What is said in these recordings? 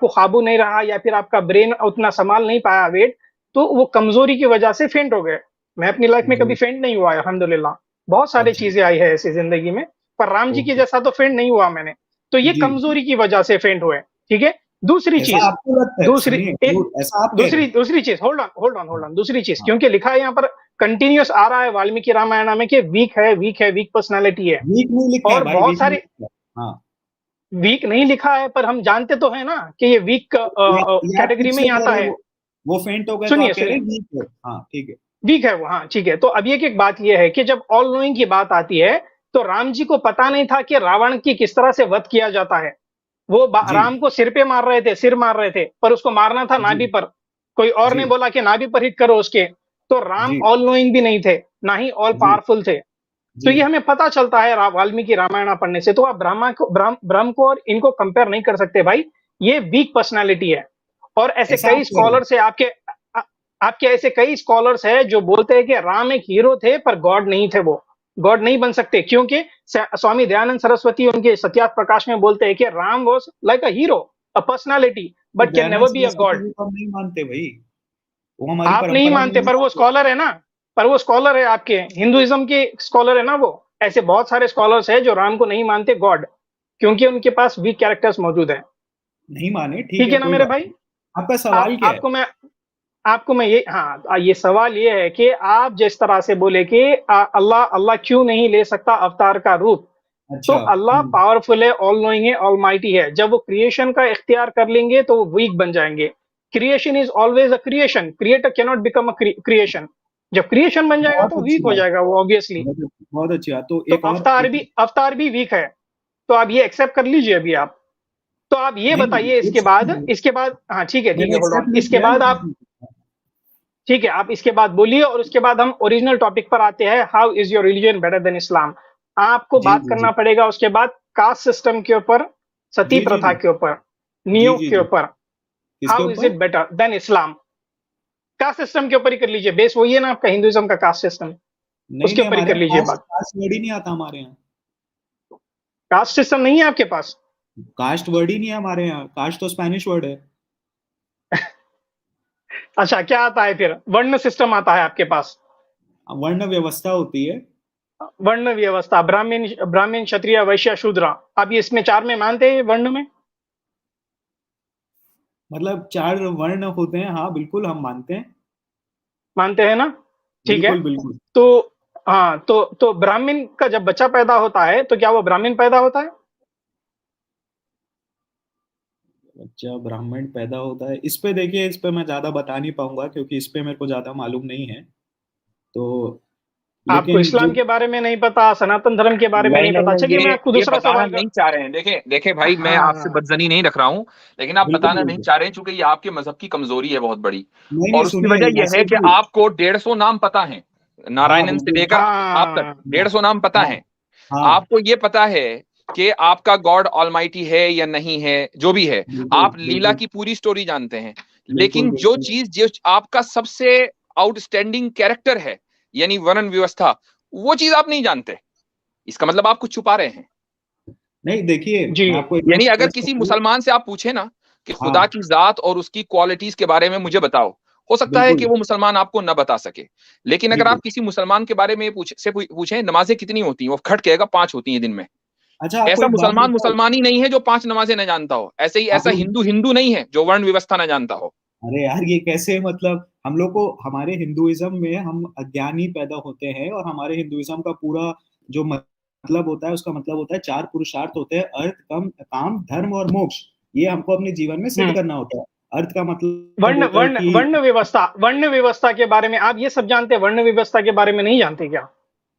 आपको काबू नहीं रहा या फिर आपका ब्रेन उतना संभाल नहीं पाया वेट, तो वो कमजोरी की वजह से फेंट हो गए। मैं अपनी लाइफ में कभी जी। फेंट नहीं हुआ है अल्हम्दुलिल्लाह। बहुत सारी अच्छा। चीजें आई है ऐसी जिंदगी में, पर राम जी के ओके। जैसा तो फेंट नहीं हुआ मैंने। तो ये जी। कमजोरी की वजह से फेंट हुए, ठीक है। दूसरी ऐसा चीज, आपको लगता है? दूसरी सुनिए, एक ऐसा आप कह रहे दूसरी हैं? दूसरी चीज, होल्ड ऑन, दूसरी चीज, हाँ। क्योंकि लिखा है यहाँ पर, कंटिन्यूअस आ रहा है वाल्मीकि रामायण में कि वीक है, वीक है, वीक पर्सनालिटी है। वीक नहीं लिखा है और भाई, बहुत वीक नहीं सारे लिखा है। हाँ। वीक नहीं लिखा है, पर हम जानते तो है ना कि ये वीक ये आप कैटेगरी किस में से ही कह आता रहे है। हो? वो फेंट हो गए तो सुनिए आप कह रहे सुनिए, हैं वीक है। हाँ ठीक है। वीक है वो, हाँ ठीक है। तो अब ये एक बात ये है कि जब ऑल नोइंग की बात आती है, तो राम जी को पता नहीं था कि रावण की किस तरह से वध किया जाता है। वो जी। राम को सिर पे मार रहे थे, सिर मार रहे थे, पर उसको मारना था जी। नाभि पर। कोई और जी। ने बोला कि नाभि पर हिट करो उसके। तो राम जी। ऑल नोइंग भी नहीं थे, ना ही ऑल जी। पावरफुल थे। तो जी। ये हमें पता चलता है वाल्मीकि रामायण पढ़ने से। तो आप ब्रह्म को और इनको कंपेयर नहीं कर सकते भाई। ये वीक पर्सनालिटी है। और ऐसे ऐसा कई आप कह रहे हैं? स्कॉलर्स है आपके ऐसे कई स्कॉलर्स है जो बोलते हैं कि राम एक हीरो थे पर गॉड नहीं थे। वो गॉड नहीं बन सकते, क्योंकि स्वामी दयानंद सरस्वती उनके सत्यार्थ प्रकाश में बोलते हैं कि Ram was like a hero, a personality, तो but can Dayanand never be a Saraswati god. जी को हम नहीं मानते भाई, वो हमारी आप नहीं परंपरा में मानते, नहीं पर वो आते। स्कॉलर है ना। पर वो स्कॉलर है, आपके हिंदुइज्म के स्कॉलर है ना वो। ऐसे बहुत सारे स्कॉलर्स हैं जो राम को नहीं मानते गॉड, क्योंकि उनके पास वीक कैरेक्टर्स मौजूद है। नहीं माने, ठीक ठीक है, है ना कोई मेरे बात भाई। नहीं। आपका सवाल क्या है? आपको मैं ये, हाँ, ये सवाल ये है कि आप जिस तरह से बोले कि अल्लाह अल्लाह क्यों नहीं ले सकता अवतार का रूप। तो अच्छा। अल्लाह पावरफुल है, ऑल नोइंग है, ऑल माइटी है। जब वो क्रिएशन का इख्तियार कर लेंगे तो वो वीक बन जाएंगे। Creation is always a creation, creator can not become a creation. जब क्रिएशन बन जाएगा बहुत तो अच्छी वीक हो बात। जाएगा वो ऑब्वियसली। बहुत अच्छी बात। तो तो एक और एक, अवतार भी वीक है। तो आप ये एक्सेप्ट कर लीजिए अभी आप। तो आप ये नहीं बताइए एक इसके बाद, सेकंड, हाँ ठीक है, मैंने होल्ड ऑन। एक्सेप्ट नहीं इसके किया बाद आप, लेकिन ठीक है, आप इसके बाद बोलिए, और उसके बाद हम ओरिजिनल टॉपिक पर आते हैं, how is your religion better than Islam. आपको जी बात जी करना जी पड़ेगा उसके बाद कास्ट सिस्टम के ऊपर, सती जी जी प्रथा जी के ऊपर, जी नियोग जी के जी। ऊपर। किसके हाउ इज ऊपर? It better than Islam. Caste system के ऊपर ही कर लीजिए, बेस वही है ना आपका हिंदुइज्म का कास्ट सिस्टम। नहीं उसके नहीं, ऊपर ही हमारे कर यहाँ लीजिए कास्ट बात। कास्ट वर्ड ही नहीं आता हमारे यहाँ। कास्ट सिस्टम नहीं है आपके पास? कास्ट वर्ड ही नहीं है हमारे यहाँ, कास्ट तो स्पेनिश वर्ड है। अच्छा, क्या आता है फिर? वर्ण सिस्टम आता है आपके पास। वर्ण व्यवस्था होती है। वर्ण व्यवस्था, ब्राह्मण ब्राह्मण क्षत्रिय वैश्य शूद्र। आप ये इसमें चार में मानते हैं वर्ण में? मतलब चार वर्ण होते हैं, हाँ बिल्कुल हम मानते हैं। मानते हैं ना? ठीक है। बिल्कुल बिल्कुल। तो हाँ, तो ब्राह्मण का जब बच्चा पैदा होता है तो क्या वो ब्राह्मण पैदा होता है? बच्चा ब्राह्मण पैदा होता है, इस पे देखिए, इस पे मैं ज्यादा बता नहीं पाऊंगा क्योंकि इस पे मेरे को ज्यादा मालूम नहीं है। तो आपको लेकिन जो, इस्लाम के बारे में नहीं पता, सनातन धर्म के बारे में नहीं नहीं नहीं पता। नहीं, चलिए मैं आपको ये दूसरा बताना सवाल नहीं कर। चाह रहे हैं। देखे देखे भाई, मैं आपसे हाँ, बदजनी नहीं रख रहा हूँ, लेकिन आप बिल्कुल बताना नहीं बिल्कुल। चाह रहे हैं, चूंकि ये आपके मजहब की कमजोरी है बहुत बड़ी। नहीं नहीं, और उसकी सुनिए वजह यह है यासिर कि जी। आपको 150 नाम पता है, हाँ नारायणन से बिल्कुल। लेकर आप तक हाँ, 150 नाम पता हाँ है। हाँ। आपको ये पता है कि आपका गॉड ऑलमाइटी है या नहीं है, जो भी है। बिल्कुल आप लीला बिल्कुल। की पूरी स्टोरी जानते हैं। बिल्कुल लेकिन जो बिल्कुल। चीज जो आपका सबसे आउटस्टैंडिंग कैरेक्टर है, यानी वर्णन व्यवस्था, वो चीज आप नहीं जानते। इसका मतलब आप कुछ छुपा रहे हैं। नहीं देखिए, जी, मैं आपको यानी एकदम अगर स्पष्ट किसी बताऊं। मुसलमान से आप पूछे ना कि खुदा हाँ की जात और उसकी क्वालिटीज के बारे में मुझे बताओ, हो सकता है कि बिल्कुल। वो मुसलमान आपको न बता सके। लेकिन अगर बिल्कुल। आप किसी मुसलमान के बारे में पूछें नमाजें कितनी होती हैं, वो खट कहेगा 5 होती हैं दिन में। अच्छा, आपको ऐसा एक बात मुसलमान बताओ। मुसलमान ही नहीं है जो 5 नमाजें न जानता हो, ऐसे ही ऐसा आपको, हिंदू हिंदू नहीं है जो वर्ण व्यवस्था न जानता हो। अरे यार ये कैसे, मतलब हम लोग को, हमारे हिंदुइज्म में हम अज्ञानी पैदा होते हैं, और हमारे हिंदुइज्म का पूरा जो मतलब होता है, उसका मतलब होता है चार पुरुषार्थ होते हैं: अर्थ, काम काम, धर्म और मोक्ष। ये हमको अपने जीवन में सिद्ध हम्म। करना होता है। अर्थ का मतलब होता है कि, वर्ण व्यवस्था के बारे में आप ये सब जानते हैं, वर्ण व्यवस्था के बारे में नहीं जानते क्या?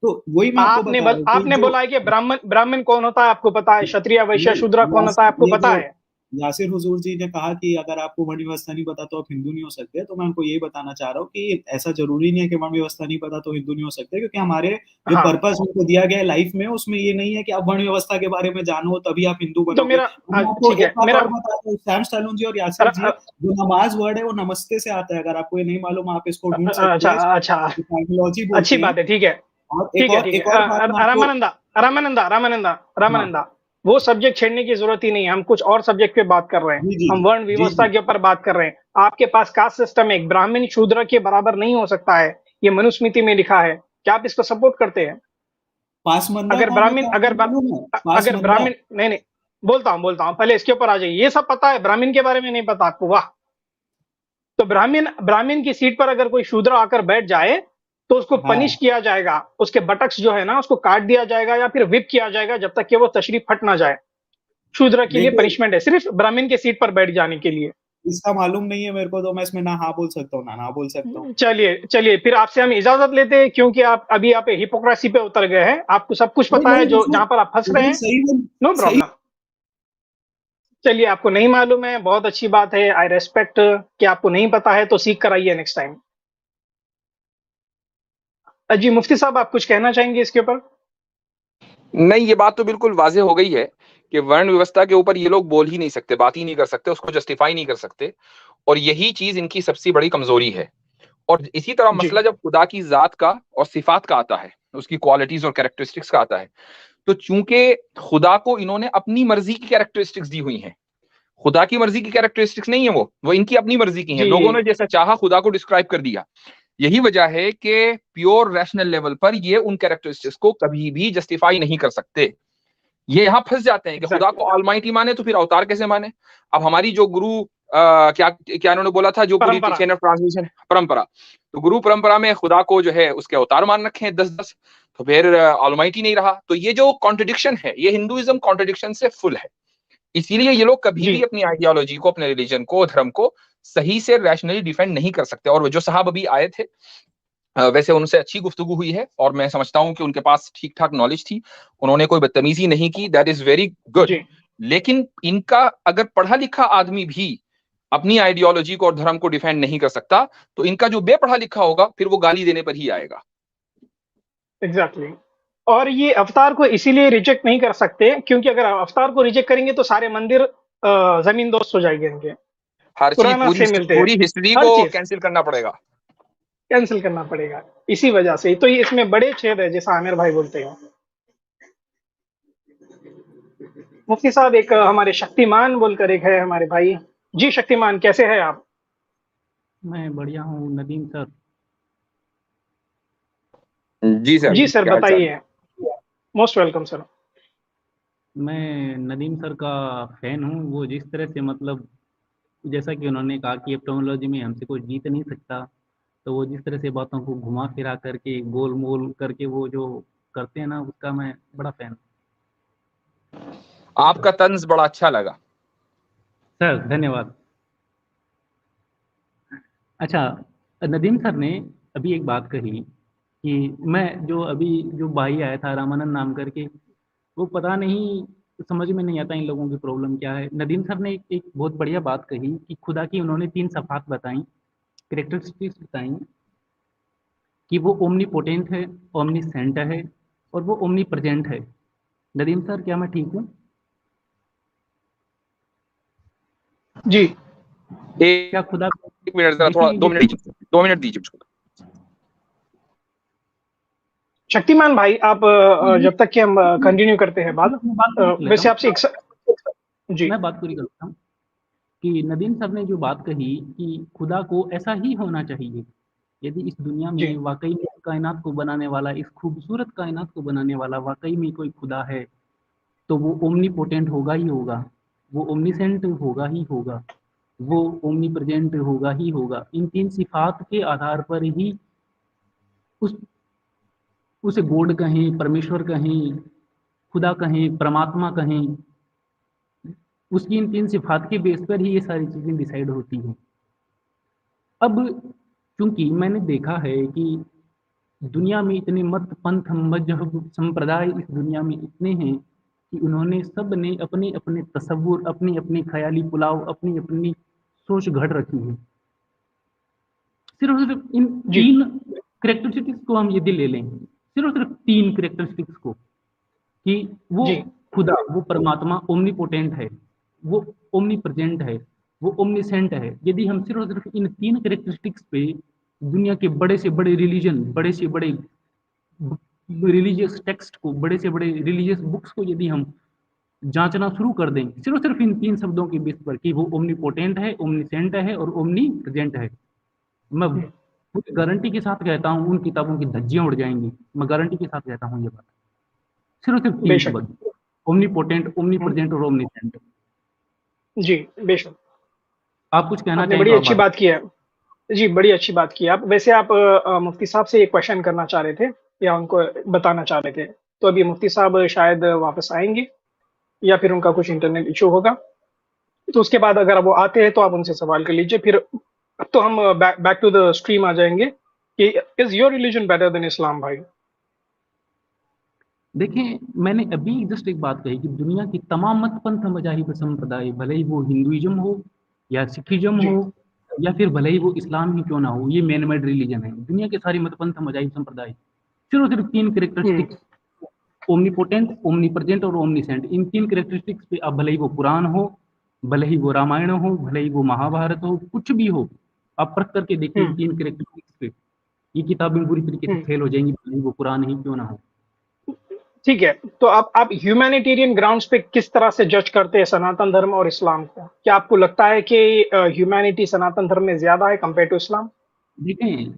तो वही मैं आपको बता रहा हूँ कि आपने जो, बोला है कि ब्राह्मण ब्राह्मण कौन होता है आपको पता है, क्षत्रिय वैश्य नहीं, शूद्र कौन होता है आपको ये जो पता है। यासिर हुजूर जी ने कहा कि अगर आपको वर्ण व्यवस्था नहीं पता तो आप हिंदू नहीं हो सकते, तो मैं उनको यही बताना चाह रहा हूँ कि ऐसा जरूरी नहीं है कि वर्ण व्यवस्था नहीं पता तो हिंदू नहीं हो सकते, क्योंकि हमारे जो हाँ, पर्पस हमको दिया गया है लाइफ में, उसमें ये नहीं है कि आप वर्ण व्यवस्था के बारे में जानो तभी आप हिंदू तो बनोगे। मेरा, मैं आपको ठीक एक है बात मेरा, और बता दूं, सैम स्टैलोन जी और यासिर जी, अ- जो नमाज वर्ड है वो नमस्ते से आता है। अगर आपको ये नहीं मालूम, आप इसको ढूंढ सकते अच्छा हैं, इसको अच्छा, साइकोलॉजी अच्छी बोलते हैं। बात है, ठीक है। और ठीक है, ठीक है। एक और बात मैं आपको, रामानंदा, रामानंदा, रामानंदा, हाँ रामानंदा, वो सब्जेक्ट छेड़ने की जरूरत ही नहीं है, हम कुछ और सब्जेक्ट पे बात कर रहे हैं। जी जी हम वर्ण जी व्यवस्था जी के ऊपर बात कर रहे हैं। आपके पास कास्ट सिस्टम है, एक ब्राह्मण शूद्र के बराबर नहीं हो सकता है, ये मनुस्मृति में लिखा है। क्या आप इसको सपोर्ट करते हैं? पासमंदा अगर कौन ब्राह्मण होता है अगर आपको ब्रा- मालूम है? अगर पासमंदा। ब्राह्मण, नहीं नहीं, बोलता हूं पहले इसके ऊपर आ जाइए। ये सब पता है, ब्राह्मण के बारे में नहीं पता आपको? वाह। तो ब्राह्मण ब्राह्मण की सीट पर अगर कोई शूद्र आकर बैठ जाए तो उसको पनिश हाँ, किया जाएगा, उसके बटक्स जो है ना उसको काट दिया जाएगा या फिर विप किया जाएगा जब तक कि वो तशरीफ फट ना जाए। शूद्र के लिए देखिए, पनिशमेंट है सिर्फ ब्राह्मण के सीट पर बैठ जाने के लिए। इसका मालूम नहीं है मेरे को, तो मैं इसमें ना हाँ बोल सकता हूँ ना ना बोल सकता हूँ। चलिए चलिए, फिर आपसे हम इजाजत लेते हैं, क्योंकि आप अभी हिपोक्रेसी पे उतर गए हैं, आपको सब कुछ नहीं पता है नहीं, जो उसमें जहां पर आप फंस रहे उसमें हैं। सही में नो सही। प्रॉब्लम। चलिए, आपको नहीं मालूम है, बहुत अच्छी बात है, आई रेस्पेक्ट कि आपको नहीं पता है, तो सीख कर आइए नेक्स्ट टाइम। जी मुफ्ती साहब, आप कुछ कहना चाहेंगे इसके ऊपर? नहीं, ये बात तो बिल्कुल वाज़ेह हो गई है कि वर्ण व्यवस्था के ऊपर ये लोग बोल ही नहीं सकते, बात ही नहीं कर सकते, उसको जस्टिफाई नहीं कर सकते, और यही चीज़ इनकी सबसे बड़ी कमज़ोरी है। और इसी तरह जी मसला जब खुदा की ज़ात का और सिफ़ात का आता है, उसकी क्वालिटीज़ और कैरेक्टरिस्टिक्स का आता है, तो चूँकि खुदा को इन्होंने अपनी मर्ज़ी की कैरेक्टरिस्टिक्स दी हुई हैं, खुदा की मर्ज़ी की कैरेक्टरिस्टिक्स नहीं है वो इनकी अपनी मर्ज़ी की हैं। जी लोगों ने जैसा चाहा खुदा को डिस्क्राइब कर दिया। यही वजह है कि प्योर रैशनल लेवल पर ये उन कैरेक्टरिस्टिक्स को कभी भी जस्टिफाई नहीं कर सकते। ये यहाँ फंस जाते हैं कि खुदा को एग्जैक्टली। ऑलमाइटी माने तो फिर अवतार कैसे माने? अब हमारी जो गुरु क्या क्या इन्होंने बोला था, जो पूरी परंपरा। चेन ऑफ ट्रांसमिशन परंपरा, तो गुरु परंपरा में खुदा को जो है उसके अवतार मान रखे हैं 10-10, तो फिर ऑलमाइटी नहीं रहा। तो ये जो कॉन्ट्रडिक्शन है, ये हिंदुइज्म कॉन्ट्रडिक्शन से फुल है। इसीलिए ये लोग कभी जी भी अपनी आइडियोलॉजी को, अपने रिलीजन को, धर्म को सही से रैशनली डिफेंड नहीं कर सकते। और वो जो साहब अभी आए थे, वैसे उनसे अच्छी गुफ्तगू हुई है और मैं समझता हूं कि उनके पास ठीक ठाक नॉलेज थी, उन्होंने कोई बदतमीजी नहीं की, दैट इज वेरी गुड। जी लेकिन इनका अगर पढ़ा लिखा आदमी भी अपनी आइडियोलॉजी को और धर्म को डिफेंड नहीं कर सकता, तो इनका जो बेपढ़ा लिखा होगा फिर वो गाली देने पर ही आएगा। एग्जैक्टली। और ये अवतार को इसीलिए रिजेक्ट नहीं कर सकते, क्योंकि अगर अवतार को रिजेक्ट करेंगे तो सारे मंदिर जमीन दोस्त हो जाएंगे इनके। हर चीज, पुराना से मिलते हैं, पूरी हिस्ट्री हर को चीज कैंसिल करना पड़ेगा। कैंसिल करना पड़ेगा। इसी वजह से तो ये इसमें बड़े छेद है, जैसा आमिर भाई बोलते हैं। मुफ्ती साहब, एक हमारे शक्तिमान बोलकर एक है हमारे भाई। जी शक्तिमान, कैसे हैं आप? मैं बढ़िया हूँ नदीम सर। जी सर, जी सर, क्या हाल चाल? बताइए। Most welcome sir. मैं नदीम सर का फैन हूँ। वो जिस तरह से मतलब जैसा कि उन्होंने कहा कि एपिटोमोलॉजी में हमसे कोई जीत नहीं सकता, तो वो जिस तरह से बातों को घुमा फिरा करके गोल मोल करके वो जो करते हैं ना, उसका मैं बड़ा फैन हूँ। आपका तंज बड़ा अच्छा लगा। सर धन्यवाद। अच्छा, नदीम सर ने अभी एक बात कही कि मैं जो अभी जो भाई आया था रामानंद नाम करके, वो पता नहीं, समझ में नहीं आता इन लोगों की प्रॉब्लम क्या है। नदीम सर ने एक बहुत बढ़िया बात कही कि खुदा की उन्होंने 3 सफ़ात बताई, कैरेक्टरिस्टिक्स बताई कि वो ओमनी पोटेंट है, ओमनी सेंट है और वो ओमनी प्रेजेंट है। नदीम सर, क्या मैं ठीक हूँ? जी एक क्या खुदा, एक मिनट, जरा थोड़ा देखिए 2 ये मिनट दीजिए, 2 मिनट दीजिए मुझको। शक्तिमान भाई, आप जब तक कि हम कंटिन्यू करते हैं बात, मैं बात पूरी कर लेता वैसे हूँ। आपसे एक जी मैं बात पूरी कर लेता हूँ कि नदीम सर ने जो बात कही कि खुदा को ऐसा ही होना चाहिए। यदि इस दुनिया जी में वाकई में इस कायनात को बनाने वाला, इस खूबसूरत कायनात को बनाने वाला वाकई में कोई खुदा है, तो वो ओमनी पोटेंट होगा ही होगा, वो ओमनीसेंट होगा ही होगा, वो ओमनी प्रेजेंट होगा ही होगा। इन 3 सिफात के आधार पर ही उस उसे गॉड कहें, परमेश्वर कहें, खुदा कहें, परमात्मा कहें, उसकी इन 3 सिफात के बेस पर ही ये सारी चीज़ें डिसाइड होती हैं। अब चूंकि मैंने देखा है कि दुनिया में इतने मत, पंथ, मजहब, संप्रदाय इस दुनिया में इतने हैं कि उन्होंने सब ने अपने अपने तसव्वुर, अपने अपने ख्याली पुलाव, अपनी अपनी सोच घड़ रखी है। सिर्फ और सिर्फ इन जी 3 करेक्टरिस्टिक्स को हम यदि ले लें, सिर्फ और सिर्फ 3 करेक्टरिस्टिक्स को, कि वो जी खुदा, वो परमात्मा ओमनीपोटेंट है, वो ओमनी प्रेजेंट है, वो ओमनीसेंट है। यदि हम सिर्फ और सिर्फ इन 3 करेक्टरिस्टिक्स पे दुनिया के बड़े से बड़े रिलीजन, बड़े से बड़े रिलीजियस टेक्स्ट को, बड़े से बड़े रिलीजियस बुक्स को यदि हम जांचना शुरू कर दें सिर्फ इन 3 शब्दों के बेस पर कि वो ओमनीपोटेंट है, ओमनीसेंट है और ओमनी प्रेजेंट है। मैं पूरी गारंटी के साथ कहता हूँ उन किताबों की धज्जियां उड़ जाएंगी। मैं गारंटी के साथ कहता हूँ ये बात। सिर्फ 3 बेशक। शब्द, ओमनीपोटेंट, ओमनी प्रेजेंट और ओमनीसेंट। जी बेशक। आप कुछ कहना आपने चाहें बड़ी तो आप अच्छी बात की है। जी बड़ी अच्छी बात की आप। वैसे आप मुफ्ती साहब से एक क्वेश्चन करना चाह रहे थे या उनको बताना चाह रहे थे, तो अभी मुफ्ती साहब शायद वापस आएंगे या फिर उनका कुछ इंटरनेट इशू होगा, तो उसके बाद अगर वो आते हैं तो आप उनसे सवाल कर लीजिए। फिर अब तो हम बैक टू द स्ट्रीम आ जाएंगे कि is your religion better than Islam भाई? देखें, मैंने अभी जस्ट एक बात कही कि दुनिया की तमाम मत पंथ मजाहिब संप्रदाय, भले ही वो हिंदुइज्म हो या सिखिज्म जी। हो या फिर भले ही वो इस्लाम ही क्यों ना हो, ये मैन मेड रिलीजन है। दुनिया के सारी मत पंथ मजाहिब संप्रदाय सिर्फ 3 कैरेक्टरिस्टिक्स, ओमनीपोटेंट, ओमनीप्रेजेंट और ओमनीसेंट, इन 3 कैरेक्टरिस्टिक्स पे, अब भले ही वो कुरान हो, भले ही वो रामायण हो, भले ही वो महाभारत हो, कुछ भी हो, आप परख करके देखिए इन 3 कैरेक्टरिस्टिक्स पे, ये किताबें पूरी तरीके से फेल हो जाएंगी, भले ही वो कुरान ही क्यों ना हो। ठीक है, तो आप ह्यूमैनिटेरियन ग्राउंड्स पे किस तरह से जज करते हैं सनातन धर्म और इस्लाम को? क्या आपको लगता है कि ह्यूमैनिटी सनातन धर्म में ज्यादा है कंपेयर टू इस्लाम? देखें,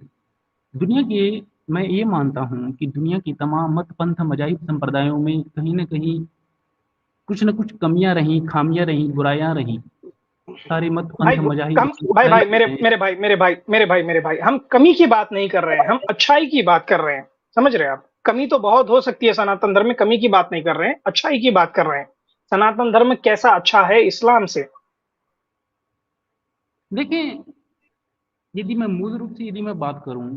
दुनिया के, मैं ये मानता हूँ कि दुनिया की तमाम मत पंथ मजाहिब संप्रदायों में कहीं ना कहीं कुछ न कुछ कमियां रहीं, खामियां रहीं, बुराइयां रहीं। सारे मत भाई पंथ मजाहिब कम भाई भाई मेरे भाई हम कमी की बात नहीं कर रहे हैं, हम अच्छाई की बात कर रहे हैं। समझ रहे हैं आप? कमी तो बहुत हो सकती है सनातन धर्म में, कमी की बात नहीं कर रहे हैं, अच्छाई की बात कर रहे हैं। सनातन धर्म कैसा अच्छा है इस्लाम से? देखें, यदि मैं मूल रूप से यदि मैं बात करूं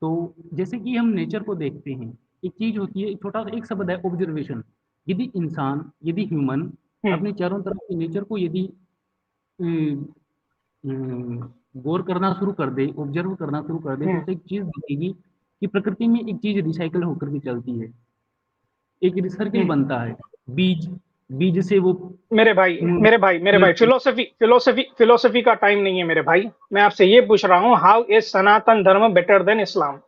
तो जैसे कि हम नेचर को देखते हैं, एक चीज होती है, छोटा सा एक शब्द है ऑब्जर्वेशन। यदि इंसान, यदि ह्यूमन हम्म। अपने चारों तरफ के नेचर को यदि अम, गौर करना शुरू कर दे, ऑब्जर्व करना शुरू कर दे, तो हम्म। उसे एक चीज दिखेगी कि प्रकृति में एक चीज रिसाइकल होकर के चलती है, एक रिसर्किल हम्म। बनता है। बीज, बीज से वो मेरे भाई फिलोसफी का टाइम नहीं है मेरे भाई। मैं आपसे ये पूछ रहा हूँ, हाउ इज सनातन धर्म बेटर देन इस्लाम?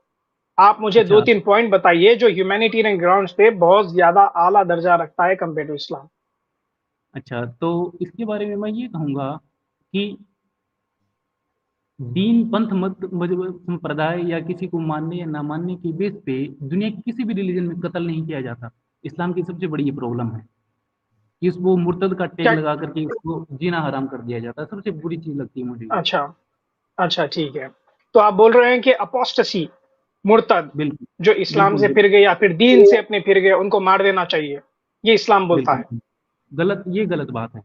आप मुझे दो अच्छा, तीन पॉइंट बताइए जो ह्यूमैनिटेरियन ग्राउंड्स पे बहुत ज्यादा आला दर्जा रखता है कंपेयर टू इस्लाम। अच्छा, तो इसके बारे में मैं ये कहूंगा कि दीन, पंथ, मत, मजहब, संप्रदाय या किसी को मानने या ना मानने के बेस पे दुनिया के किसी भी रिलीजन में कत्ल नहीं किया जाता। इस्लाम की सबसे बड़ी ये प्रॉब्लम है कि उसको मुर्तद का टैग क्या? लगा करके उसको जीना हराम कर दिया जाता है। सबसे बुरी चीज लगती है मुझे ये। अच्छा। अच्छा ठीक है, तो आप बोल रहे हैं कि अपोस्टेसी, मुर्तद, बिल्कुल, जो इस्लाम बिल्कुल, से फिर गए या फिर दीन से अपने फिर गए, उनको मार देना चाहिए, ये इस्लाम बोलता है? बिल्कुल गलत, ये गलत बात है।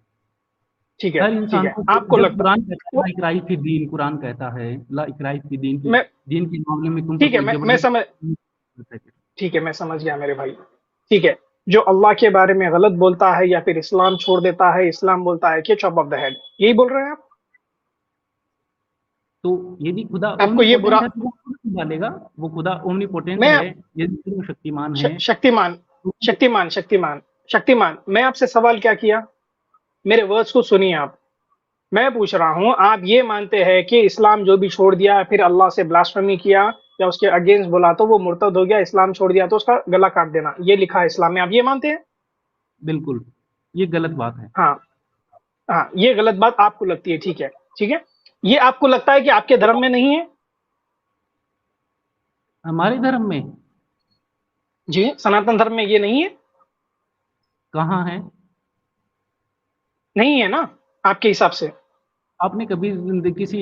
ठीक है। हर ठीक इंसान है, को, आपको जब लगता कुरान कहता है वो ला इकराह फी दीन, कुरान कहता है ला इकराह फी दीन, की मैं दीन के मामले में तुम पर ठीक है, कोई मैं जबरदस्ती समझ नहीं कर सकते। ठीक है, मैं समझ गया मेरे भाई। ठीक है, जो अल्लाह के बारे में गलत बोलता है या फिर इस्लाम छोड़ देता है, इस्लाम बोलता है कि चॉप ऑफ द हेड, यही बोल रहे हैं आप? तो यदि खुदा आपको ओमनी ये बुरा पोटेंट है तो वो खुद निकालेगा। वो खुदा ओमनी पोटेंट मैं है, यदि सर्वशक्तिमान है शक्तिमान तो शक्तिमान शक्तिमान शक्तिमान, मैं आपसे सवाल क्या किया? मेरे वर्ड्स को सुनिए आप। मैं पूछ रहा हूं, आप ये मानते हैं कि इस्लाम जो भी छोड़ दिया, फिर अल्लाह से ब्लास्फेमी किया या उसके अगेंस्ट बोला तो वो मुर्तद हो गया, इस्लाम छोड़ दिया तो उसका गला काट देना, ये लिखा है इस्लाम में, आप ये मानते हैं? बिल्कुल ये गलत बात है। हाँ। हाँ, ये गलत बात आपको लगती है, ठीक है। ठीक है, ये आपको लगता है कि आपके धर्म में नहीं है? हमारे धर्म में जी, सनातन धर्म में ये नहीं है? कहाँ है? नहीं है ना आपके हिसाब से? आपने कभी किसी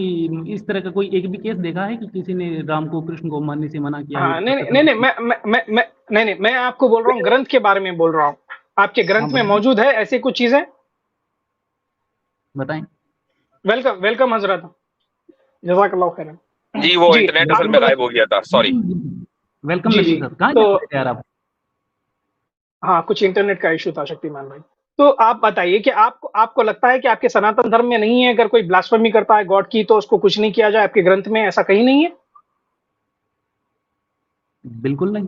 इस तरह का कोई एक भी केस देखा है कि किसी ने राम को, कृष्ण को मारने से मना किया हो हाँ, उसका नहीं नहीं कत्ल नहीं नहीं, कर मैं नहीं नहीं, मैं आपको बोल रहा हूँ ग्रंथ के बारे में बोल रहा हूँ। आपके दिया? हाँ, ग्रंथ में बताएं, मौजूद है ऐसी कुछ चीजें? बताएं। वेलकम वेलकम हजरत, जजाकल्लाह खैरन। जी वो जी, इंटरनेट असल में आपको गायब हो गया था, सॉरी। वेलकम जी जी, नदीम सर, कहाँ जा तो रहे थे यार आप? हाँ, कुछ इंटरनेट का इशू था शक्तिमान भाई। तो आप बताइए कि आपको आपको लगता है कि आपके सनातन धर्म में नहीं है, अगर कोई ब्लास्फेमी करता है गॉड की तो उसको कुछ नहीं किया जाए, आपके ग्रंथ में ऐसा कहीं नहीं है? बिल्कुल नहीं।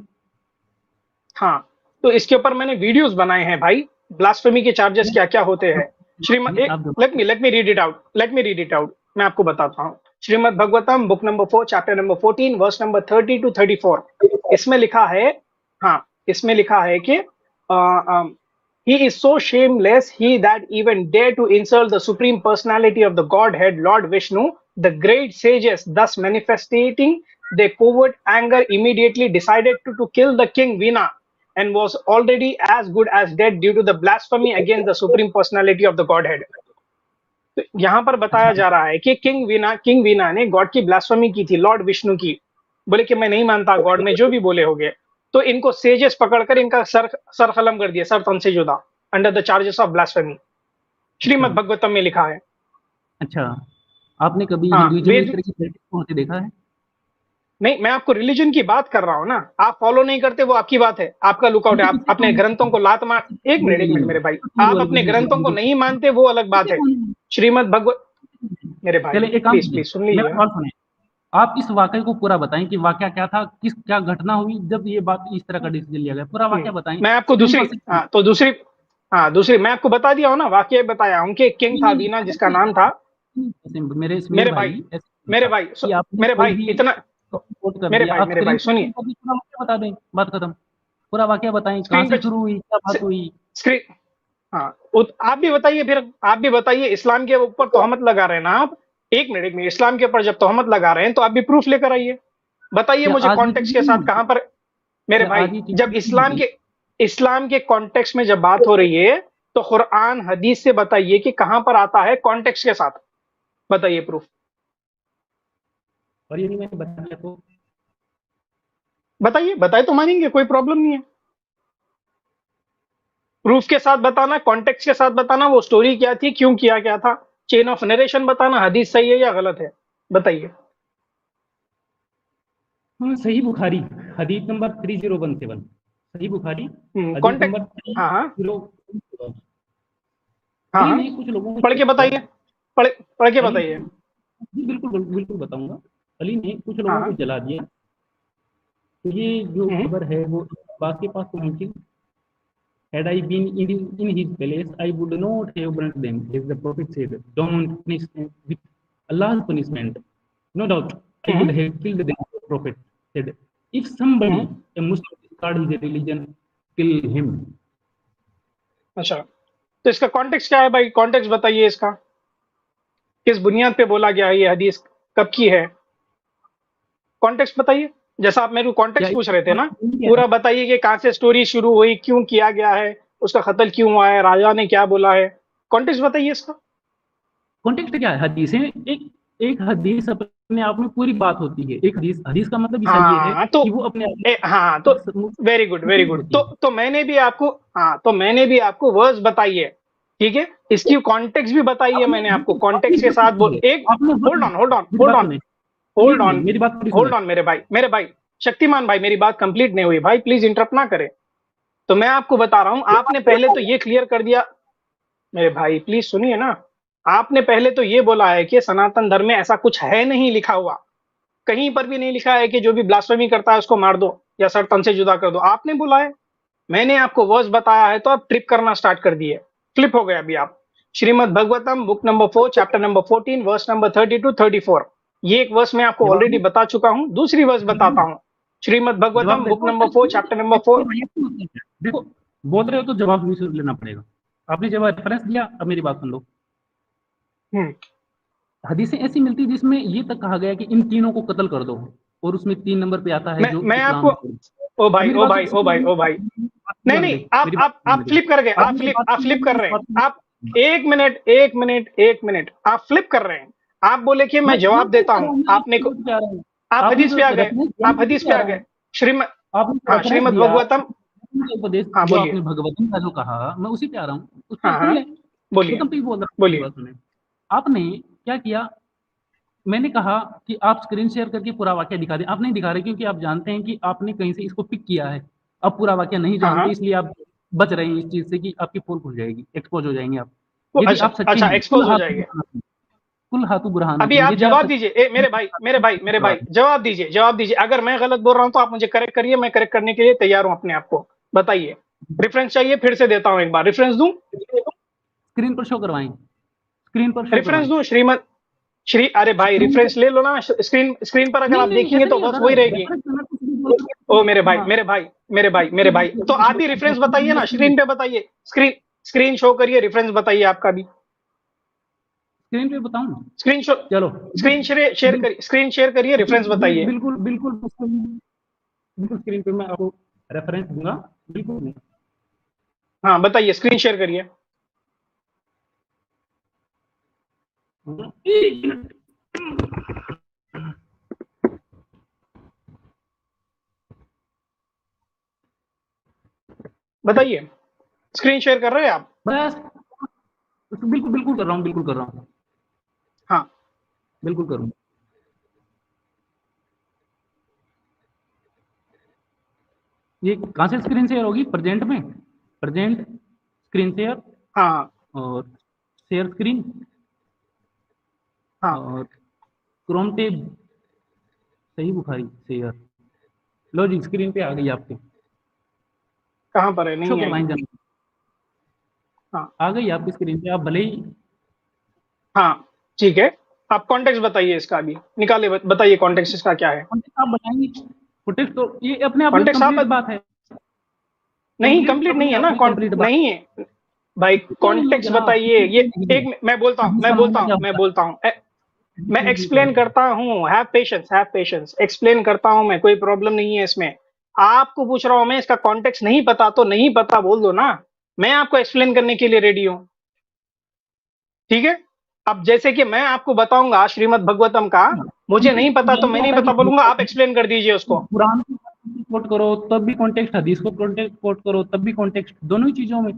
हाँ, तो इसके ऊपर मैंने वीडियोस बनाए हैं भाई, ब्लास्फेमी के चार्जेस क्या क्या होते हैं। श्रीमद ये आप let me read it out, मैं आपको बताता हूँ। Shrimad Bhagavatam book number 4 chapter number 14 verse number 30 to 34, इसमें लिखा है, हाँ, इसमें लिखा है कि he is so shameless, he that even dare to insult the supreme personality of the Godhead, Lord Vishnu. The great sages, thus manifesting their covert anger, immediately decided to kill the king Vina, and was already as good as dead due to the blasphemy against the supreme personality of the Godhead. तो यहाँ पर बताया जा रहा है कि king Veena ने God की ब्लास्फेमी की थी, लॉर्ड विष्णु की, बोले कि मैं नहीं मानता गॉड में जो भी बोले होंगे। तो इनको सेजेस पकड़कर इनका सर कलम कर दिया, सर तन से जुदा, under the charges of blasphemy. Shrimad Bhagavatam में लिखा है। अच्छा, आपने कभी हाँ, हिंदुइज्म में इस तरह की प्रैक्टिस होते देखा है? नहीं, मैं आपको रिलीजन की बात कर रहा हूँ ना, आप फॉलो नहीं करते वो आपकी बात है, आपका लुकआउट है, आप अपने ग्रंथों को लात मार। एक मिनट मेरे भाई, आप अपने ग्रंथों को नहीं मानते वो अलग बात है। श्रीमद् भगवत, मेरे भाई प्लीज सुन लीजिए। आप इस वाकये को पूरा बताएं कि वाकया क्या था, क्या घटना हुई जब ये बात इस तरह का डिसीजन लिया गया, पूरा वाकया बताएं। मैं आपको दूसरी मैं आपको बता दिया हूँ ना, वाकया बताया हूँ कि किंग था वीना जिसका नाम था। मेरे भाई सुनिए, बता दें, बात खत्म, पूरा वाकया बताएं, कहां से शुरू हुई, क्या बात हुई। हाँ, आप भी बताइए, फिर आप भी बताइए। इस्लाम के ऊपर तोहमत लगा रहे हैं ना आप, एक मिनट, इस्लाम के ऊपर जब तोहमत लगा रहे हैं तो आप भी प्रूफ लेकर आइए, बताइए मुझे कॉन्टेक्स्ट के साथ कहां पर। मेरे भाई, जब इस्लाम के कॉन्टेक्स्ट में जब बात हो रही है तो कुरान हदीस से बताइए कि कहां पर आता है कॉन्टेक्स्ट के साथ, बताइए प्रूफ। और यदि मैंने बता दिया तो बताइए तो मानेंगे, कोई प्रॉब्लम नहीं है। प्रूफ के साथ बताना, कॉन्टेक्स्ट के साथ बताना, वो स्टोरी क्या थी, क्यों किया गया था, चेन ऑफ नरेशन बताना, हदीस सही है या गलत है, बताइए। सही बुखारी हदीस नंबर 3017, सही बुखारी कॉन्टेक्स्ट। हाँ, कुछ लोगों पढ़ के बताइए, पढ़ के बताइए। बिल्कुल बताऊंगा। अली ने कुछ लोगों को जला दिया, तो ये जो खबर है वो बात के पास पहुंची। Had I been in his palace, I would not have burnt them, as the Prophet said. Don't punish them with Allah's punishment. No doubt, I would have killed them. The Prophet said, if somebody, a Muslim, discard his religion, kill him. अच्छा, तो इसका context क्या है भाई? Context बताइए इसका, किस बुनियाद पे बोला गया है, ये हदीस कब की है, कॉन्टेक्स्ट बताइए। जैसा आप मेरे को कॉन्टेक्स्ट पूछ रहे थे ना, पूरा बताइए कि कहां से स्टोरी शुरू हुई, क्यों किया गया है, उसका कत्ल क्यों हुआ है, राजा ने क्या बोला है, कॉन्टेक्स्ट बताइए इसका। कॉन्टेक्स्ट क्या है? हदीस है, एक हदीस अपने आप में पूरी बात होती है। एक हदीस का मतलब ये है कि वो अपने तो वेरी गुड। तो मैंने भी आपको वर्स बताइए, ठीक है, इसकी कॉन्टेक्स्ट भी बताइए मैंने आपको, कॉन्टेक्स्ट के साथ बोल। एक होल्ड ऑन मेरे भाई शक्तिमान भाई, मेरी बात कंप्लीट नहीं हुई भाई, प्लीज इंटरप्ट ना करें। तो मैं आपको बता रहा हूं, आपने पहले तो ये क्लियर कर दिया, मेरे भाई प्लीज सुनिए ना, आपने पहले तो ये बोला है कि सनातन धर्म में ऐसा कुछ है नहीं लिखा हुआ, कहीं पर भी नहीं लिखा है कि जो भी ब्लास्फेमी करता है उसको मार दो या सर तन से जुदा कर दो, आपने बोला है। मैंने आपको वर्स बताया है तो आप ट्रिप करना स्टार्ट कर दिए, फ्लिप हो गए अभी आप। Shrimad Bhagavatam book number 4 chapter number 14 verse number 32-34, ये एक वर्स मैं आपको ऑलरेडी बता चुका हूं, दूसरी वर्स बताता हूं। Shrimad Bhagavatam book number 4 chapter number 4। देखो, बोल रहे हो तो जवाब भी लेना पड़ेगा। आपने जब रेफरेंस दिया, अब मेरी बात सुन लो। हदीसें ऐसी मिलती जिसमें ये तक कहा गया कि इन तीनों को कत्ल कर दो, और उसमें 3 नंबर पे आता है जो मैं आपको ओ भाई नहीं, आप फ्लिप कर गए, आप फ्लिप कर रहे हैं, आप एक मिनट आप फ्लिप कर रहे हैं। आप बोले कि मैं जवाब देता हूं, आपने को आप हदीस पे आ गए, श्रीमद् भगवतम उपदेश आपने भगवतम का जो कहा, मैं उसी पे आ रहा हूँ। बोलिए। आपने क्या किया, मैंने कहा कि आप स्क्रीन शेयर करके पूरा वाक्य दिखा दें, आप नहीं दिखा रहे क्योंकि आप जानते हैं कि आपने कहीं से इसको पिक किया है, अब पूरा वाक्य नहीं जानते, इसलिए आप बच रहे हैं इस चीज से कि आपकी पोल खुल जाएगी, एक्सपोज हो जाएंगे आप। अच्छा, एक्सपोज हो जाएंगे। कुल हाथू बुरहान। अभी आप जवाब दीजिए, मेरे भाई जवाब दीजिए। अगर मैं गलत बोल रहा हूं तो आप मुझे करेक्ट करिए, मैं करेक्ट करने के लिए तैयार हूं अपने आप को। बताइए, रेफरेंस चाहिए, फिर से देता हूं एक बार, रेफरेंस दूं, स्क्रीन पर शो करवाएं, स्क्रीन पर रेफरेंस दूं। अरे भाई रेफरेंस ले लो ना, स्क्रीन पर अगर आप देखेंगे तो बस वही रहेगी। ओ मेरे भाई, मेरे भाई, मेरे भाई, मेरे भाई, तो आप भी रेफरेंस बताइए ना, स्क्रीन पे बताइए, स्क्रीन शो करिए, रेफरेंस बताइए आपका भी। स्क्रीन पे बताऊं? स्क्रीन शो, चलो, स्क्रीन शेयर करिए, स्क्रीन शेयर करिए, रेफरेंस बताइए। बिल्कुल बिल्कुल बिल्कुल स्क्रीन पे मैं आपको रेफरेंस दूंगा, बिल्कुल। हाँ बताइए, स्क्रीन शेयर करिए। एक मिनट। बताइए, स्क्रीन शेयर कर रहे हैं आप? बस बिल्कुल बिल्कुल कर रहा हूँ, बिल्कुल कर रहा हूँ, हाँ बिल्कुल करूँ। ये कहाँ से स्क्रीन शेयर होगी? प्रेजेंट में, प्रेजेंट, स्क्रीन शेयर हाँ हाँ और शेयर स्क्रीन हाँ। और क्रोम टेब, सही बुखारी शेयर। लो जी, स्क्रीन पे आ गई आपके, कहाँ पर है? शो नहीं आई। करवाएं जन, हाँ आ गई आपकी स्क्रीन पे, आप भले ही हाँ ठीक है। आप कॉन्टेक्स्ट बताइए इसका भी, निकाले बताइए कॉन्टेक्स्ट इसका क्या है। कॉन्टेक्स्ट आप बताएंगे। कॉन्टेक्स्ट तो ये अपने आप में कॉन्टेक्स्ट आप कंप्लीट बात है, नहीं, कंप्लीट कंप्लीट नहीं अपने है आप ना, में कंप्लीट बात नहीं है भाई, क्यों नहीं है कॉन्टेक्स्ट जनाब? बताइए ये। नहीं है। एक मैं बोलता हूँ, हदीस मैं का बोलता मामला हूँ, क्या मैं होता बोलता हूँ, मैं है? जी एक्सप्लेन करें। करता हूँ, हैव पेशेंस, एक्सप्लेन करता हूँ मैं, कोई प्रॉब्लम नहीं है इसमें। आपको पूछ रहा हूँ मैं, इसका कॉन्टेक्स्ट नहीं पता तो नहीं पता बोल दो ना, मैं आपको एक्सप्लेन करने के लिए रेडी हूँ। ठीक है, अब जैसे कि मैं आपको बताऊंगा श्रीमद् भगवतम का, मुझे नहीं पता तो कुरान मैं का नहीं होता है पता बोलूंगा, आप कि एक्सप्लेन कर दीजिए उसको। कुरान को कोट करो तब भी कॉन्टेक्स्ट, हदीस को कॉन्टेक्ट कोट करो तब भी कॉन्टेक्स्ट, दोनों ही चीजों में।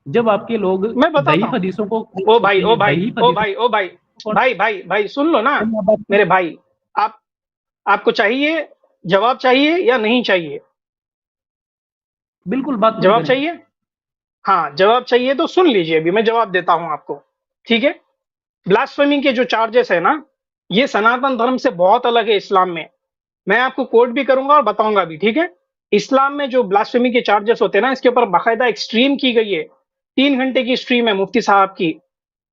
जब आपके लोग मैं बताता दईफ हूँ। हदीसों को ओ भाई, ओ भाई, दईफ ओ हदीसों भाई, ओ भाई, को भाई सुन लो ना context- मेरे भाई। आप आपको चाहिए जवाब, चाहिए या नहीं चाहिए? बिल्कुल बात पूरी जवाब करें। चाहिए? हाँ जवाब चाहिए तो सुन लीजिए, अभी मैं जवाब देता हूं आपको। ठीक है, ब्लास्फेमी के जो चार्जेस है ना, ये सनातन धर्म से बहुत अलग है इस्लाम में। मैं आपको कोट भी करूंगा और बताऊंगा भी। ठीक है, इस्लाम में जो ब्लास्फेमी के चार्जेस होते हैं ना, इसके ऊपर बाकायदा एक स्ट्रीम की गई है, 3 घंटे की स्ट्रीम है मुफ्ती साहब की।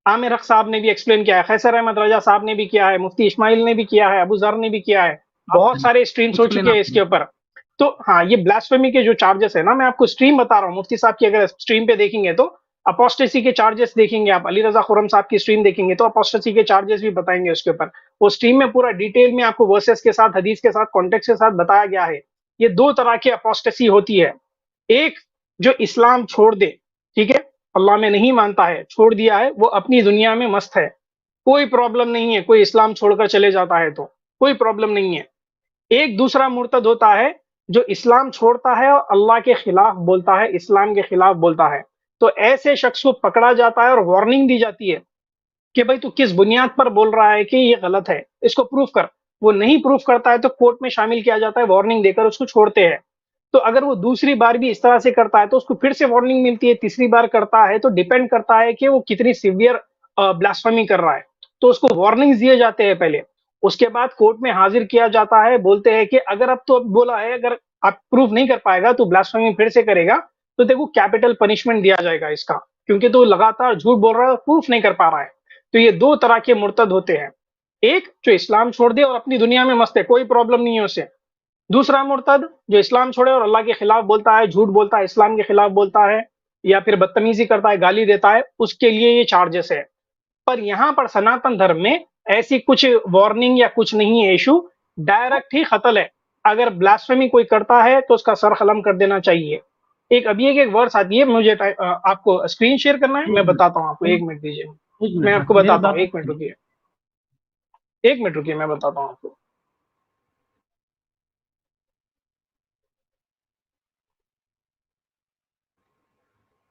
आमिर हक साहब ने भी एक्सप्लेन किया है, खैसर अहमद रजा साहब ने भी किया है, मुफ्ती इस्माइल ने भी किया है, अबू जर ने भी किया है, आप बहुत सारे स्ट्रीम्स हो एक्सप्लेन चुके हैं आप इसके ऊपर। तो हाँ, ये ब्लास्फेमी के जो चार्जेस है ना, मैं आपको स्ट्रीम बता रहा हूँ, मुफ्ती साहब की अगर स्ट्रीम पे देखेंगे तो अपोस्टेसी के चार्जेस देखेंगे, आप अली रजा खुरम साहब की स्ट्रीम देखेंगे तो अपोस्टेसी के चार्जेस भी बताएंगे उसके ऊपर। वो स्ट्रीम में पूरा डिटेल में आपको वर्सेस के साथ, हदीस के साथ, कॉन्टेक्स्ट के साथ बताया गया है। ये 2 तरह की अपोस्टेसी होती है। एक, जो इस्लाम छोड़ दे, ठीक है, अल्लाह में नहीं मानता है, छोड़ दिया है, वो अपनी दुनिया में मस्त है, कोई प्रॉब्लम नहीं है, कोई इस्लाम छोड़कर चले जाता है तो कोई प्रॉब्लम नहीं है। एक दूसरा मुर्तद होता है, जो इस्लाम छोड़ता है और अल्लाह के खिलाफ बोलता है, इस्लाम के खिलाफ बोलता है। तो ऐसे शख्स को पकड़ा जाता है और वार्निंग दी जाती है कि भाई तू किस बुनियाद पर बोल रहा है कि ये गलत है, इसको प्रूफ कर। वो नहीं प्रूफ करता है तो कोर्ट में शामिल किया जाता है, वार्निंग देकर उसको छोड़ते हैं। तो अगर वो दूसरी बार भी इस तरह से करता है तो उसको फिर से वार्निंग मिलती है, तीसरी बार करता है तो डिपेंड करता है कि वो कितनी सीवियर ब्लास्फेमी कर रहा है। तो उसको वार्निंग्स दिए जाते हैं पहले, उसके बाद कोर्ट में हाजिर किया जाता है। बोलते हैं कि अगर अब तो अब बोला है, अगर आप प्रूफ नहीं कर पाएगा तो ब्लास्फेमी फिर से करेगा तो देखो कैपिटल पनिशमेंट दिया जाएगा इसका, क्योंकि तो लगातार झूठ बोल रहा है, प्रूफ नहीं कर पा रहा है। तो ये 2 तरह के मुर्तद होते हैं, एक जो इस्लाम छोड़ दे और अपनी दुनिया में मस्त है, कोई प्रॉब्लम नहीं है उसे। दूसरा मुर्तद जो इस्लाम छोड़े और अल्लाह के खिलाफ बोलता है, झूठ बोलता है, इस्लाम के खिलाफ बोलता है, या फिर बदतमीजी करता है, गाली देता है, उसके लिए ये चार्जेस है। पर यहां पर सनातन धर्म में ऐसी कुछ वार्निंग या कुछ नहीं है इशू, डायरेक्ट ही कत्ल है। अगर ब्लास्फेमी कोई करता है तो उसका सर कलम कर देना चाहिए। एक अभी एक वर्ड्स आती है, मुझे आपको स्क्रीन शेयर करना है, मैं बताता हूँ आपको, 1 मिनट दीजिए, एक मैं मिनट, हाँ आपको मेरी बताता हूँ, बात 1 मिनट रुकिए, 1 मिनट रुकिए, मैं बताता हूँ आपको।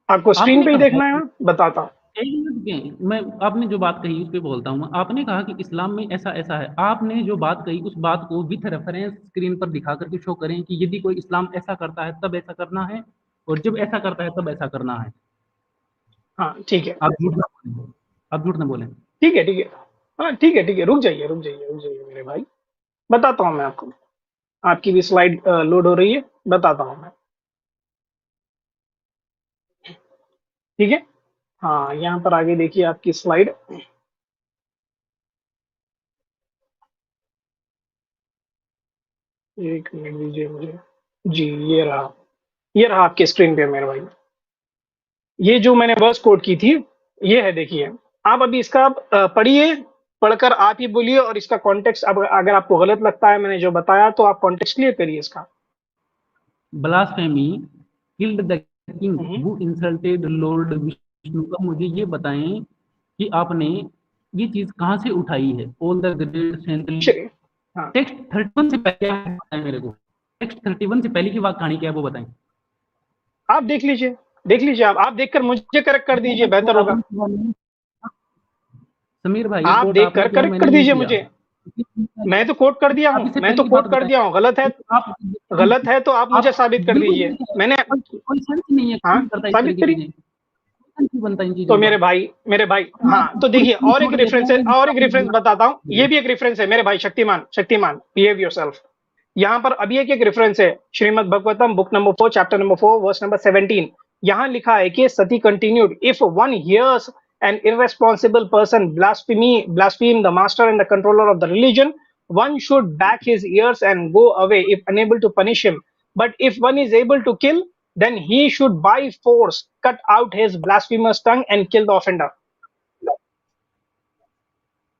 आपको स्क्रीन आपने पे ही कहा देखना है, बताता हूँ। एक मिनट के मैं, आपने जो बात कही उस पर बोलता हूँ। आपने कहा कि इस्लाम में ऐसा ऐसा है, आपने जो बात कही उस बात को विथ रेफरेंस स्क्रीन पर दिखा करके शो करें कि यदि कोई इस्लाम ऐसा करता है तब ऐसा करना है, और जब ऐसा करता है तब ऐसा करना है। हाँ ठीक है, आप झूठ ना बोलें, आप झूठ ना बोलें। ठीक है, ठीक है, हाँ ठीक है, ठीक है, रुक जाइए, रुक जाइए, रुक जाइए मेरे भाई, बताता हूँ मैं आपको। आपकी भी स्लाइड लोड हो रही है, बताता हूँ मैं। ठीक है, हाँ यहाँ पर आगे देखिए आपकी स्लाइड। एक मिनट दीजिए मुझे। जी, ये रहा आपके स्क्रीन पे मेरे भाई। ये जो मैंने वर्स कोट की थी, ये है, देखिए। आप अभी इसका पढ़िए, पढ़कर आप ही बोलिए, और इसका कॉन्टेक्स्ट अब अगर आपको गलत लगता है मैंने जो बताया, तो आप कॉन्टेक्स्ट क्लियर करिए इसका। Blasphemy killed the king hmm, who insulted lord Vishnu का मुझे ये बताएं कि आपने ये चीज कहाँ से उठाई है। ऑल द ग्रेट सेंट्रल चलिए। हाँ, टेक्स्ट 31 से पहले आप बताएं मेरे को। टेक्स्ट 31 से पहले की वाक कहानी क्या है वो बताएं। आप देख लीजिए, देख लीजिए, आप देखकर मुझे करेक्ट कर दीजिए, बेहतर होगा। समीर भाई आप कोट आपने देखकर किया, करेक्ट मैंने कर नहीं दीजिए किया। मुझे। मैं तो कोट कर दिया आप हूँ, इससे मैं पहले तो की बात कोट कर बताएं। दिया हूँ। गलत है, आप गलत है तो आप मुझे आप साबित कर बिल्कुल दीजिए। ठीक है, मैंने कोई सेंस नहीं है, हाँ, क्यों करता है इस तरह साबित की करिए। चीजें, सेंस नहीं बनता इन तो चीजों का। मेरे भाई, मैं हाँ, तो पूरी देखिए, चीज और एक छोड़ देता रेफरेंस है, हूँ और एक रेफरेंस बताता हूँ। ये जो भी एक रेफरेंस है मेरे भाई, शक्तिमान, शक्तिमान, बिहेव योरसेल्फ। यहाँ पर अभी एक रेफरेंस है, Shrimad Bhagavatam book number 4 chapter number 4 verse number 17। यहाँ लिखा है कि Sati continued, if one hears an irresponsible person blaspheme the master and the controller of the religion, one should back his ears and go away if unable to punish him. But if one is able to kill, then he should by force cut out his blasphemous tongue and kill the offender.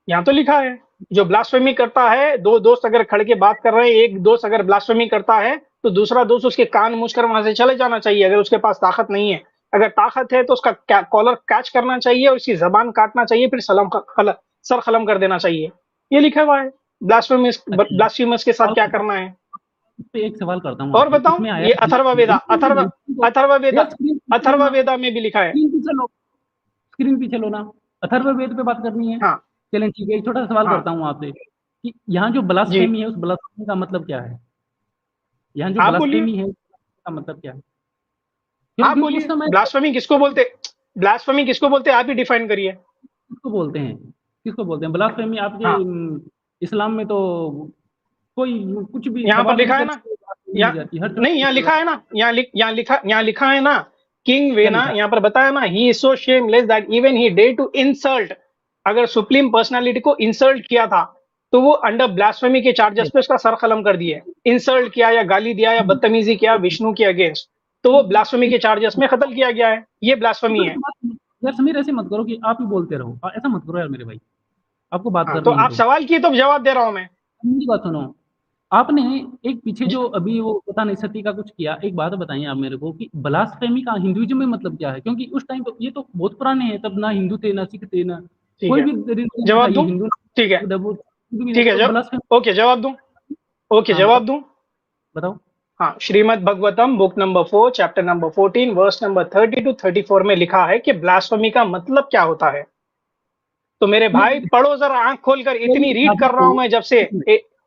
यहाँ तो लिखा है, जो blasphemy करता है, दो दोस्त अगर खड़ के बात कर रहे हैं, एक दोस्त अगर ब्लास्फेमी करता है, तो दूसरा दोस्त उसके कान मूछ कर वहां से चले जाना चाहिए, अगर उसके पास ताकत नहीं है। अगर ताकत है तो उसका कॉलर कैच करना चाहिए और उसकी जबान काटना चाहिए, फिर सर खलम कर देना चाहिए। ये लिखा हुआ है। अच्छा, ब्लास्फेमस के साथ और क्या करना है। इस पे एक सवाल करता हूँ और आपसे, बताऊं, इसमें आया ये अथर्ववेदा, अथर्ववेदा, यार स्क्रीन पीछे लो ना, अथर्ववेदा में भी लिखा है। स्क्रीन पीछे लो, स्क्रीन पीछे लो ना। अथर्ववेद पे बात करनी है। हाँ, चलें ठीक है, एक छोटा सा सवाल हाँ, करता हूँ आपसे कि यहाँ जो जी, ब्लास्फेमी है उस ब्लास्फेमी का मतलब क्या है। यहाँ जो आप बोलिए, ब्लास्फेमी है उसका मतलब क्या है, आप क्योंकि उस बोलिए, समय ब्लास्फेमी किसको बोलते, ब्लास्फेमी किसको बोलते, आप ही डिफाइन करिए। किसको बोलते हैं, किसको बोलते हैं ब्लास्फेमी आपके हाँ, इस्लाम में तो कोई कुछ भी यहाँ पर सवाल भी लिखा है करके ना, बात हो यहाँ जाती है हर नहीं, यहाँ लिखा है ना, यहाँ लिखा है ना, किंग क्या वेना, लिखा है। यहाँ पर बताया ना, he is so shameless that even he dare to insult. अगर सुप्रीम पर्सनालिटी को इंसल्ट किया था, तो वो अंडर ब्लास्फेमी के चार्जेस पे उसका सर कलम कर दिए। इंसल्ट किया या गाली दिया या बदतमीजी किया विष्णु के अगेंस्ट, तो वो ब्लास्फेमी के चार्जेस में कत्ल किया गया है। ये ब्लास्फेमी है। यार समीर ऐसे मत करो कि आप ही बोलते रहो, ऐसा मत करो यार मेरे भाई, आपको बात हाँ, तो करनी है आप सवाल किए तो जवाब दे रहा हूं मैं। मेरी बात सुनो। आपने एक पीछे जो अभी वो पता नहीं सती का कुछ किया, एक बात बताइए आप मेरे को कि ब्लास्फेमी का हिंदुइज्म में मतलब क्या है, क्योंकि उस टाइम तो ये तो बहुत पुराने हैं, तब ना हिंदू थे ना सिख थे ना ठीक कोई है, भी रिलीजन था, जवाब ये दूं, हिंदू ठीक है, वो हिंदू भी नहीं ठीक था, है, तो जब ब्लास्फेमी। ओके जवाब दूं, ओके हाँ जवाब बताओ, दूं। बताओ। हाँ, Shrimad Bhagavatam book number 4 chapter number 14 verse number 30 to 34 में लिखा है कि ब्लास्फेमी का मतलब क्या होता है। तो मेरे भाई नहीं, पढ़ो जरा, आंख खोलकर, कोई इतनी रीड राजा कर रहा को हूं मैं जब से।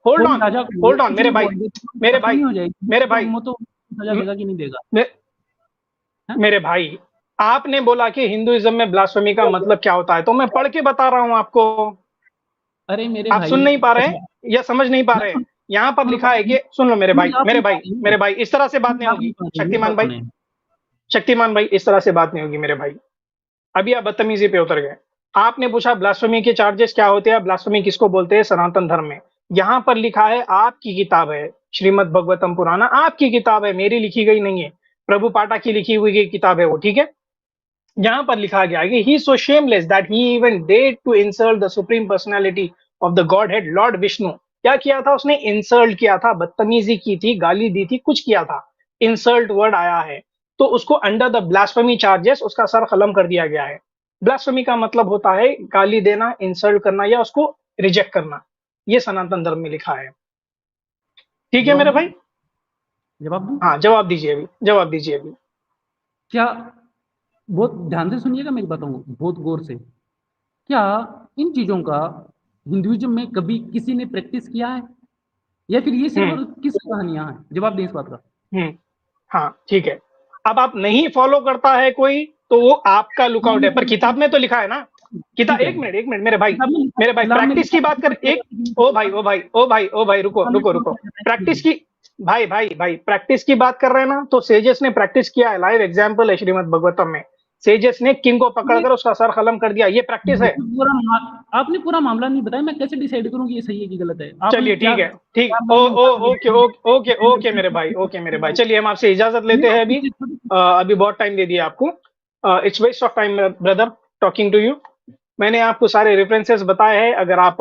होल्ड कोई ऑन, राजा को होल्ड ऑन कुछ मेरे भी भाई, बोल दे तो मेरे भाई, ब्लास्फेमी हो जाएगी, मेरे तो भाई, वो तो सजा म- देगा कि नहीं देगा। मे- हैं? मेरे भाई, आपने बोला कि हिंदुइज्म में ब्लास्फेमी का मतलब क्या होता है, तो मैं पढ़ के बता रहा हूं आपको। अरे मेरे आप सुन भाई, नहीं पा रहे अच्छा या समझ नहीं पा मैं रहे। सुन यहाँ पर सुन पा लिखा है रही हूँ, कि, सुन लो मेरे भाई, समझ आप मेरे नहीं पा भाई, रही हो, मेरे भाई, इस तरह से बात समझ नहीं आप नहीं होगी। पा रही हो, मेरी शक्तिमान बात भाई, सुने। शक्तिमान भाई, इस तरह से बात नहीं होगी मेरे भाई। अभी आप बदतमीजी पे उतर गए। आपने पूछा ब्लास्फेमी के चार्जेस क्या होते हैं, ब्लास्फेमी किसको बोलते हैं सनातन धर्म में। यहाँ पर लिखा है, आपकी किताब है श्रीमद् भगवतम पुराना, आपकी किताब है, मेरी लिखी गई नहीं है। प्रभु पाठा की लिखी हुई किताब है वो, ठीक है। यहाँ पर लिखा गया है कि he so shameless that he even डेड to insult the supreme personality of the godhead lord Vishnu. क्या किया था उसने, इंसल्ट किया था, बदतमीजी की थी, गाली दी थी, कुछ किया था। इंसल्ट वर्ड आया है, तो उसको अंडर द ब्लास्फेमी चार्जेस उसका सर कलम कर दिया गया है। ब्लास्फेमी का मतलब होता है गाली देना, इंसल्ट करना या उसको रिजेक्ट करना। ये सनातन धर्म में लिखा है। ठीक है जवाब मेरे दूं, भाई। जवाब दूं। हाँ, जवाब दीजिए अभी, जवाब दीजिए अभी। क्या, बहुत ध्यान से सुनिएगा मेरी बातों को, बहुत गौर से। क्या इन चीजों का हिंदुइज्म में कभी किसी ने प्रैक्टिस किया है, या फिर ये सिर्फ हम्म, किस कहानियां हैं, जवाब दें इस बात का। हम्म, हाँ, ठीक है। अब आप नहीं फॉलो करता है कोई, तो वो आपका लुकआउट नहीं है, पर follow किताब में तो लिखा है ना। किताब, ठीक है, एक मिनट, एक मिनट मेरे भाई, किताब में लिखा है, मेरे भाई, इस्लाम में प्रैक्टिस लिखा की है, बात कर, तो एक, चलेगा कि नहीं ओ भाई, चलेगा? ओ भाई, ओ भाई, ओ भाई, रुको इस्लाम में रुको कौन रुको। सा कहता प्रैक्टिस है? की, भाई भाई भाई, प्रैक्टिस की बात कर रहे हैं ना, तो सेजेस ने प्रैक्टिस किया है, लाइव एग्जाम्पल है श्रीमद् भगवतम में। सेजेस ने किंग को पकड़कर उसका सर कलम कर दिया, ये प्रैक्टिस है। आपने पूरा मामला नहीं बताया, मैं कैसे डिसाइड करूं कि ये सही है कि गलत है? चलिए ठीक है, ठीक, ओके ओके ओके मेरे भाई, ओके मेरे भाई, चलिए हम आपसे इजाजत लेते हैं अभी। अभी बहुत टाइम दे दिया आपको, it's waste of time brother talking to you. मैंने आपको सारे रेफरेंसेस बताए हैं, अगर आप